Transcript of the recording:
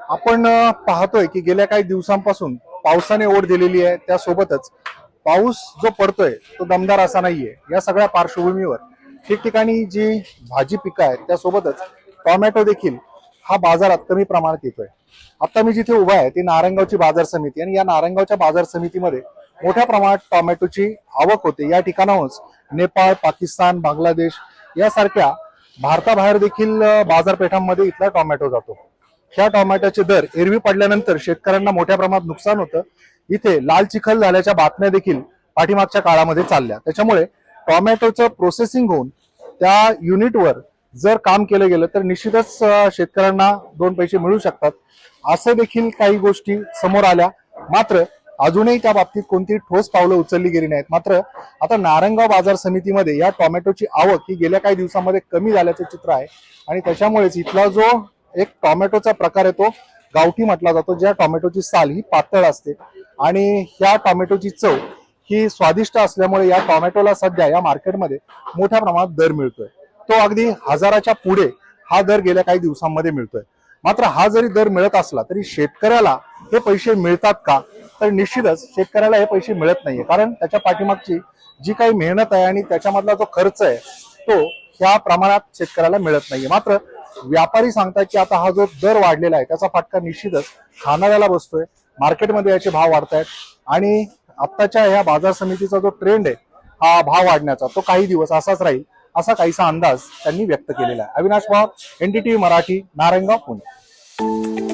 आपण पाहतोय की गेल्या काही दिवसांपासून पावसाने ओढ दिलेली आहे। त्यासोबतच पाऊस जो पडतोय तो दमदार असा नाहीये। या सगळ्या पार्श्वभूमीवर ठिकठिकाणी जी भाजी पिकं आहेत त्यासोबतच टोमॅटो देखील हा बाजारात कमी प्रमाणात येतोय। आता मी जिथे उभा आहे ती नारायणगावची बाजार समिती आणि या नारायणगावच्या बाजार समितीमध्ये मोठ्या प्रमाणात टोमॅटोची आवक होते। या ठिकाणाहूनच नेपाळ, पाकिस्तान, बांगलादेश यासारख्या भारताबाहेर देखील बाजारपेठांमध्ये इथला टोमॅटो जातो। ह्या टोमॅटोचे दर एरवी पडल्यानंतर शेतकऱ्यांना मोठ्या प्रमाणात नुकसान होतं। इथे लाल चिखल झाल्याच्या बातम्या देखील पाठीमागच्या काळामध्ये चालल्या। त्याच्यामुळे टोमॅटोचं प्रोसेसिंग होऊन त्या युनिटवर जर काम केलं गेलं तर निश्चितच शेतकऱ्यांना दोन पैसे मिळू शकतात, असं देखील काही गोष्टी समोर आल्या। मात्र अजूनही त्या बाबतीत कोणती ठोस पावलं उचलली गेली नाहीत। मात्र आता नारायणगाव बाजार समितीमध्ये या टोमॅटोची आवक ही गेल्या काही दिवसांमध्ये कमी झाल्याचं चित्र आहे आणि त्याच्यामुळेच इथला जो एक टोमॅटोचा प्रकार आहे तो गावठी म्हटला जातो, ज्या टोमॅटोची साल ही पातळ असते आणि ह्या टोमॅटोची चव ही स्वादिष्ट असल्यामुळे या टोमॅटोला सध्या या मार्केटमध्ये मोठ्या प्रमाणात दर मिळतोय। तो अगदी हजाराच्या पुढे हा दर गेल्या काही दिवसांमध्ये मिळतोय। मात्र हा जरी दर मिळत असला तरी शेतकऱ्याला हे पैसे मिळतात का, तर निश्चितच शेतकऱ्याला हे पैसे मिळत नाहीये। कारण त्याच्या पाठीमागची जी काही मेहनत आहे आणि त्याच्यामधला जो खर्च आहे तो ह्या प्रमाणात शेतकऱ्याला मिळत नाहीये। मात्र व्यापारी सांगतात की आता हा जो दर वाढलेला आहे त्याचा फटका निश्चितच खाणाऱ्याला बसतोय। मार्केटमध्ये याचे भाव वाढतायत आणि आत्ताच्या ह्या बाजार समितीचा जो ट्रेंड आहे हा भाव वाढण्याचा तो काही दिवस असाच राहील असा काहीसा अंदाज त्यांनी व्यक्त केलेला आहे। अविनाश पवार, NDTV मराठी, नारायणगाव, पुणे।